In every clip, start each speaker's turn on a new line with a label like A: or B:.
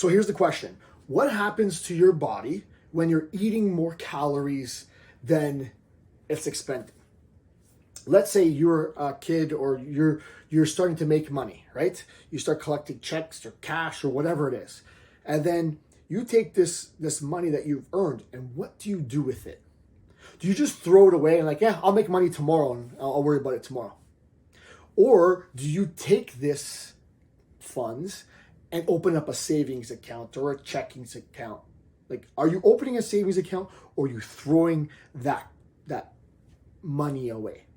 A: So here's the question. What happens to your body when you're eating more calories than it's expended? Let's say you're a kid or you're starting to make money, right? You start collecting checks or cash or whatever it is. And then you take this money that you've earned, and what do you do with it? Do you just throw it away and like, yeah, I'll make money tomorrow and I'll worry about it tomorrow? Or do you take this funds and open up a savings account or a checking account? Like, are you opening a savings account or are you throwing that money away?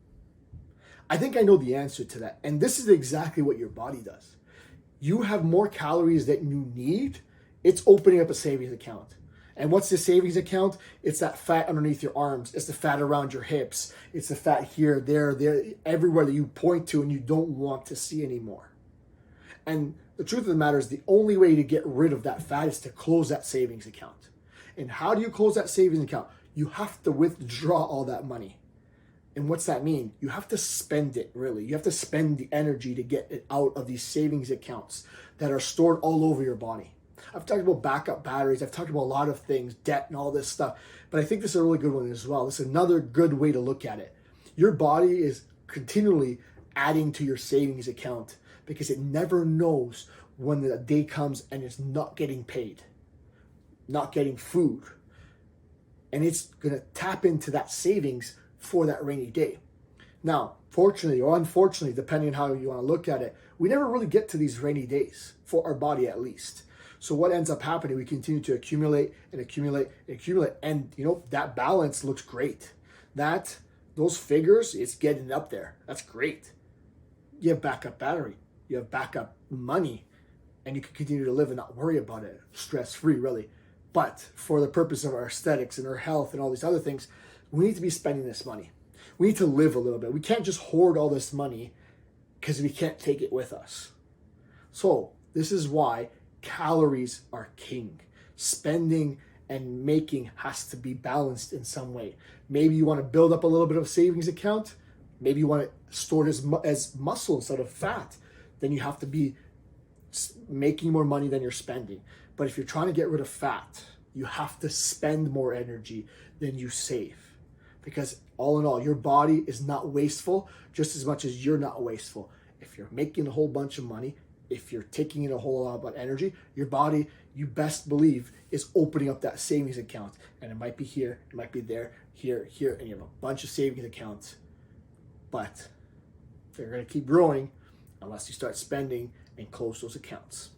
A: I think I know the answer to that. And this is exactly what your body does. You have more calories than you need. It's opening up a savings account. And what's the savings account? It's that fat underneath your arms. It's the fat around your hips. It's the fat here, there, everywhere that you point to and you don't want to see anymore. And the truth of the matter is the only way to get rid of that fat is to close that savings account. And how do you close that savings account? You have to withdraw all that money. And what's that mean? You have to spend it, really. You have to spend the energy to get it out of these savings accounts that are stored all over your body. I've talked about backup batteries. I've talked about a lot of things, debt and all this stuff. But I think this is a really good one as well. This is another good way to look at it. Your body is continually adding to your savings account because it never knows when the day comes and it's not getting paid, not getting food. And it's going to tap into that savings for that rainy day. Now, fortunately or unfortunately, depending on how you want to look at it, we never really get to these rainy days, for our body at least. So what ends up happening, we continue to accumulate and accumulate and accumulate. And that balance looks great. Those figures, it's getting up there. That's great. You have backup battery, you have backup money, and you can continue to live and not worry about it, stress-free really. But for the purpose of our aesthetics and our health and all these other things, we need to be spending this money. We need to live a little bit. We can't just hoard all this money because we can't take it with us. So this is why calories are king. Spending and making has to be balanced in some way. Maybe you want to build up a little bit of savings account. Maybe you want to store it as muscle instead of fat. Then you have to be making more money than you're spending. But if you're trying to get rid of fat, you have to spend more energy than you save. Because all in all, your body is not wasteful just as much as you're not wasteful. If you're making a whole bunch of money, if you're taking in a whole lot of energy, your body, you best believe, is opening up that savings account. And it might be here, it might be there, here, and you have a bunch of savings accounts. But they're going to keep growing unless you start spending and close those accounts.